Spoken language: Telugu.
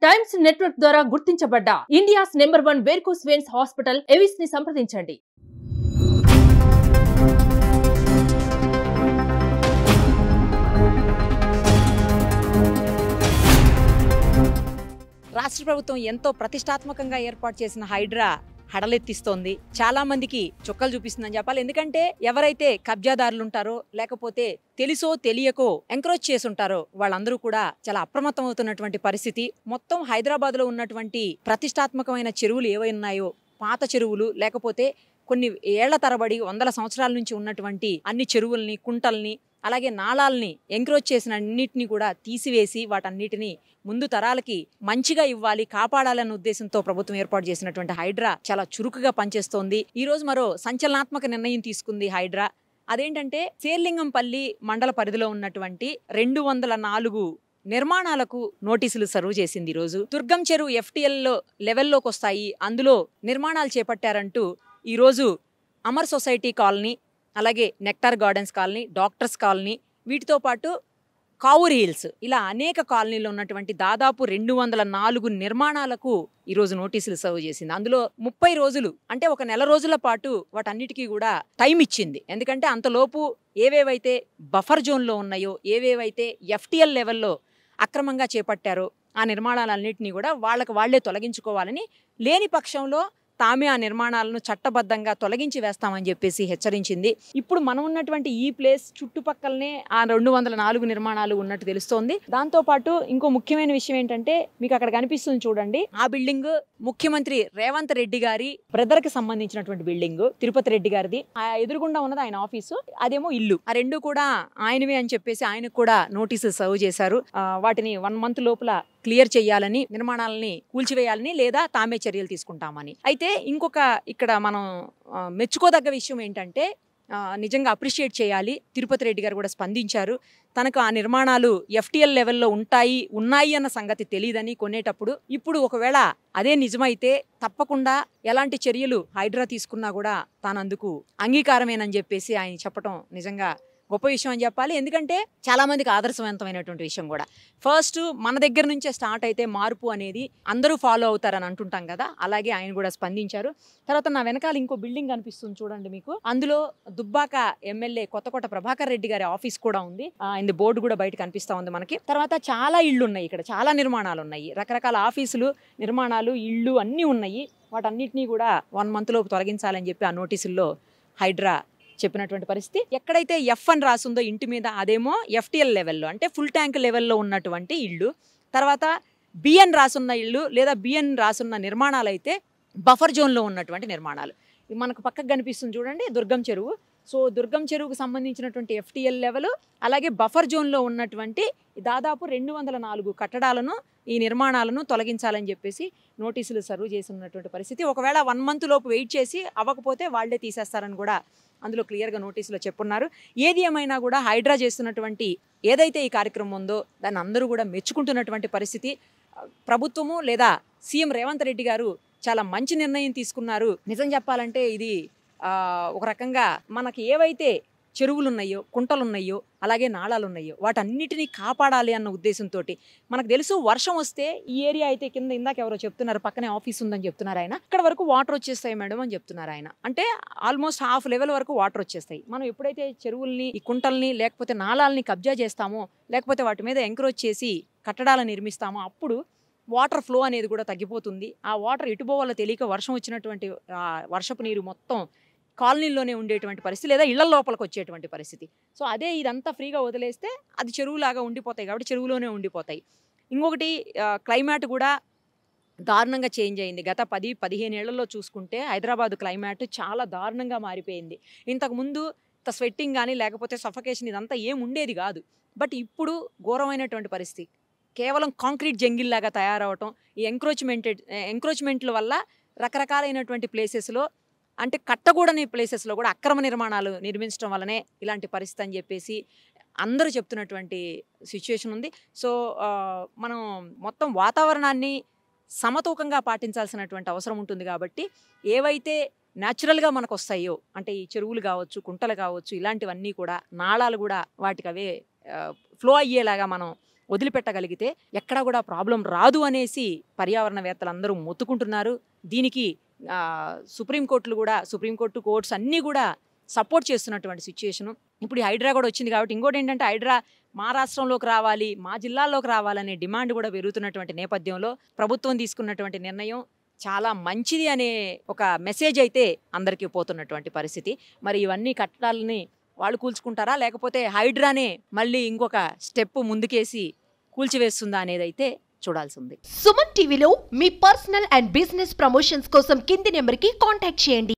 టైమ్స్ నెట్వర్క్ ద్వారా గుర్తించబడ్డ India's number 1 varicose veins hospital Avis ని సంప్రదించండి. రాష్ట్ర ప్రభుత్వం ఎంతో ప్రతిష్టాత్మకంగా ఏర్పాటు చేసిన హైడ్రా హడలెత్తిస్తోంది. చాలా మందికి చుక్కలు చూపిస్తుందని చెప్పాలి. ఎందుకంటే ఎవరైతే కబ్జాదారులు ఉంటారో లేకపోతే తెలుసో తెలియకో ఎంకరేజ్ చేసుంటారో వాళ్ళందరూ కూడా చాలా అప్రమత్తం అవుతున్నటువంటి పరిస్థితి. మొత్తం హైదరాబాద్ లో ఉన్నటువంటి ప్రతిష్టాత్మకమైన చెరువులు ఏవైనాయో పాత చెరువులు లేకపోతే కొన్ని ఏళ్ల తరబడి వందల సంవత్సరాల నుంచి ఉన్నటువంటి అన్ని చెరువుల్ని కుంటల్ని అలాగే నాళాలని ఎంకరేజ్ చేసిన అన్నిటిని కూడా తీసివేసి వాటన్నిటిని ముందు తరాలకి మంచిగా ఇవ్వాలి కాపాడాలన్న ఉద్దేశంతో ప్రభుత్వం ఏర్పాటు చేసినటువంటి హైడ్రా చాలా చురుకుగా పనిచేస్తోంది. ఈ రోజు మరో సంచలనాత్మక నిర్ణయం తీసుకుంది హైడ్రా. అదేంటంటే శేర్లింగంపల్లి మండల పరిధిలో ఉన్నటువంటి 204 నిర్మాణాలకు నోటీసులు సర్వ్ చేసింది. ఈ రోజు దుర్గం చెరువు FTL లెవెల్లోకి వస్తాయి, అందులో నిర్మాణాలు చేపట్టారంటూ ఈ రోజు అమర్ సొసైటీ కాలనీ అలాగే nectar gardens colony doctors colony వీటితో పాటు కావూరి హిల్స్ ఇలా అనేక కాలనీలో ఉన్నటువంటి దాదాపు 204 నిర్మాణాలకు ఈరోజు నోటీసులు సర్వ్ చేసింది. అందులో 30 రోజులు అంటే ఒక నెల రోజుల పాటు వాటన్నిటికీ కూడా టైం ఇచ్చింది. ఎందుకంటే అంతలోపు ఏవేవైతే బఫర్ జోన్లో ఉన్నాయో ఏవేవైతే FTL లెవెల్లో అక్రమంగా చేపట్టారో ఆ నిర్మాణాలన్నింటినీ కూడా వాళ్లే తొలగించుకోవాలని, లేని పక్షంలో తామే ఆ నిర్మాణాలను చట్టబద్ధంగా తొలగించి వేస్తామని చెప్పేసి హెచ్చరించింది. ఇప్పుడు మనం ఉన్నటువంటి ఈ ప్లేస్ చుట్టుపక్కలనే ఆ 204 నిర్మాణాలు ఉన్నట్టు తెలుస్తోంది. దాంతో పాటు ఇంకో ముఖ్యమైన విషయం ఏంటంటే మీకు అక్కడ కనిపిస్తుంది చూడండి, ఆ బిల్డింగ్ ముఖ్యమంత్రి రేవంత్ రెడ్డి గారి బ్రదర్ కి సంబంధించినటువంటి బిల్డింగ్, తిరుపతి రెడ్డి గారిది. ఆ ఎదురుగుండా ఉన్నది ఆయన ఆఫీసు, అదేమో ఇల్లు. ఆ రెండు కూడా ఆయనవే అని చెప్పేసి ఆయనకు కూడా నోటీసులు సర్వ్ చేశారు. వాటిని 1 మంత్ లోపల క్లియర్ చేయాలని, నిర్మాణాలని కూల్చివేయాలని లేదా తామే చర్యలు తీసుకుంటామని. అయితే ఇంకొక ఇక్కడ మనం మెచ్చుకోదగ్గ విషయం ఏంటంటే నిజంగా అప్రిషియేట్ చేయాలి, తిరుపతి రెడ్డి గారు కూడా స్పందించారు. తనకు ఆ నిర్మాణాలు FTL లెవెల్లో ఉన్నాయి అన్న సంగతి తెలియదని కొనేటప్పుడు. ఇప్పుడు ఒకవేళ అదే నిజమైతే తప్పకుండా ఎలాంటి చర్యలు హైడ్రా తీసుకున్నా కూడా తానందుకు అంగీకారమేనని చెప్పేసి ఆయన చెప్పడం నిజంగా గొప్ప విషయం అని చెప్పాలి. ఎందుకంటే చాలా మందికి ఆదర్శవంతమైనటువంటి విషయం కూడా. ఫస్ట్ మన దగ్గర నుంచే స్టార్ట్ అయితే మార్పు అనేది అందరూ ఫాలో అవుతారని అంటుంటాం కదా, అలాగే ఆయన కూడా స్పందించారు. తర్వాత నా వెనకాల ఇంకో బిల్డింగ్ కనిపిస్తుంది చూడండి మీకు, అందులో దుబ్బాక ఎమ్మెల్యే కొత్తకోట ప్రభాకర్ రెడ్డి గారి ఆఫీస్ కూడా ఉంది. ఆయన బోర్డు కూడా బయట కనిపిస్తా ఉంది మనకి. తర్వాత చాలా ఇళ్ళు ఉన్నాయి, ఇక్కడ చాలా నిర్మాణాలు ఉన్నాయి, రకరకాల ఆఫీసులు నిర్మాణాలు ఇళ్ళు అన్నీ ఉన్నాయి. వాటన్నిటినీ కూడా 1 మంత్ లోపు తొలగించాలని చెప్పి ఆ నోటీసుల్లో హైడ్రా చెప్పినటువంటి పరిస్థితి. ఎక్కడైతే F అని రాసిందో ఇంటి మీద అదేమో FTL లెవెల్లో అంటే ఫుల్ ట్యాంక్ లెవెల్లో ఉన్నటువంటి ఇళ్ళు. తర్వాత BN రాసున్న ఇళ్ళు లేదా BN రాసున్న నిర్మాణాలు అయితే బఫర్ జోన్లో ఉన్నటువంటి నిర్మాణాలు. మనకు పక్కకు కనిపిస్తుంది చూడండి దుర్గం చెరువు. సో దుర్గం చెరువుకు సంబంధించినటువంటి FTL లెవెల్ అలాగే బఫర్ జోన్లో ఉన్నటువంటి దాదాపు 204 కట్టడాలను ఈ నిర్మాణాలను తొలగించాలని చెప్పేసి నోటీసులు సర్వ్ చేసి ఉన్నటువంటి పరిస్థితి. ఒకవేళ 1 మంత్ లోపు వెయిట్ చేసి అవ్వకపోతే వాళ్లే తీసేస్తారని కూడా అందులో క్లియర్గా నోటీసులో చెప్పున్నారు. ఏది ఏమైనా కూడా హైడ్రా చేస్తున్నటువంటి ఏదైతే ఈ కార్యక్రమం ఉందో దాన్ని అందరూ కూడా మెచ్చుకుంటున్నటువంటి పరిస్థితి. ప్రభుత్వము లేదా సీఎం రేవంత్ రెడ్డి గారు చాలా మంచి నిర్ణయం తీసుకున్నారు. నిజం చెప్పాలంటే ఇది ఒక రకంగా మనకి ఏవైతే చెరువులు ఉన్నాయో కుంటలు ఉన్నాయో అలాగే నాళాలు ఉన్నాయో వాటన్నిటినీ కాపాడాలి అన్న ఉద్దేశంతో. మనకు తెలుసు వర్షం వస్తే ఈ ఏరియా అయితే కింద ఇందాక ఎవరో చెప్తున్నారు పక్కనే ఆఫీస్ ఉందని చెప్తున్నారు ఆయన, ఇక్కడ వరకు వాటర్ వచ్చేస్తాయి మేడం అని చెప్తున్నారు ఆయన. అంటే ఆల్మోస్ట్ హాఫ్ లెవెల్ వరకు వాటర్ వచ్చేస్తాయి. మనం ఎప్పుడైతే చెరువుల్ని ఈ కుంటల్ని లేకపోతే నాళాలని కబ్జా చేస్తామో లేకపోతే వాటి మీద ఎంకరేజ్ చేసి కట్టడాలను నిర్మిస్తామో అప్పుడు వాటర్ ఫ్లో అనేది కూడా తగ్గిపోతుంది. ఆ వాటర్ ఎటుపోవాలో తెలియక వర్షం వచ్చినటువంటి వర్షపు నీరు మొత్తం కాలనీలోనే ఉండేటువంటి పరిస్థితి లేదా ఇళ్ల లోపలికి వచ్చేటువంటి పరిస్థితి. సో అదే ఇదంతా ఫ్రీగా వదిలేస్తే అది చెరువులాగా ఉండిపోతాయి కాబట్టి చెరువులోనే ఉండిపోతాయి. ఇంకొకటి క్లైమేట్ కూడా దారుణంగా చేంజ్ అయింది. గత 10-15 ఏళ్లలో చూసుకుంటే హైదరాబాద్ క్లైమేట్ చాలా దారుణంగా మారిపోయింది. ఇంతకుముందు స్వెట్టింగ్ కానీ లేకపోతే సఫకేషన్ ఇదంతా ఏం ఉండేది కాదు. బట్ ఇప్పుడు ఘోరమైనటువంటి పరిస్థితి. కేవలం కాంక్రీట్ జంగిల్లాగా తయారవటం, ఈ ఎంక్రోచ్మెంట్ల వల్ల రకరకాలైనటువంటి ప్లేసెస్లో అంటే కట్టకూడని ప్లేసెస్లో కూడా అక్రమ నిర్మాణాలు నిర్మించడం వల్లనే ఇలాంటి పరిస్థితి అని చెప్పేసి అందరూ చెప్తున్నటువంటి సిచ్యువేషన్ ఉంది. సో మనం మొత్తం వాతావరణాన్ని సమతూకంగా పాటించాల్సినటువంటి అవసరం ఉంటుంది. కాబట్టి ఏవైతే న్యాచురల్గా మనకు వస్తాయో అంటే ఈ చెరువులు కావచ్చు కుంటలు కావచ్చు ఇలాంటివన్నీ కూడా నాళాలు కూడా వాటికి అవే ఫ్లో అయ్యేలాగా మనం వదిలిపెట్టగలిగితే ఎక్కడా కూడా ప్రాబ్లం రాదు అనేసి పర్యావరణవేత్తలందరూ మొత్తుకుంటున్నారు. దీనికి సుప్రీంకోర్టు కోర్ట్స్ అన్నీ కూడా సపోర్ట్ చేస్తున్నటువంటి సిచ్యుయేషను. ఇప్పుడు ఈ హైడ్రా కూడా వచ్చింది కాబట్టి ఇంకోటి ఏంటంటే హైడ్రా మా రాష్ట్రంలోకి రావాలి, మా జిల్లాల్లోకి రావాలనే డిమాండ్ కూడా పెరుగుతున్నటువంటి నేపథ్యంలో ప్రభుత్వం తీసుకున్నటువంటి నిర్ణయం చాలా మంచిది అనే ఒక మెసేజ్ అయితే అందరికీ పోతున్నటువంటి పరిస్థితి. మరి ఇవన్నీ కట్టడాలని వాళ్ళు కూల్చుకుంటారా, లేకపోతే హైడ్రానే మళ్ళీ ఇంకొక స్టెప్ ముందుకేసి కూల్చివేస్తుందా అనేది అయితే చూడాల్సి ఉంది. సుమన్ టీవీలో మీ పర్సనల్ అండ్ బిజినెస్ ప్రమోషన్స్ కోసం కింది నెంబర్కి కాంటాక్ట్ చేయండి.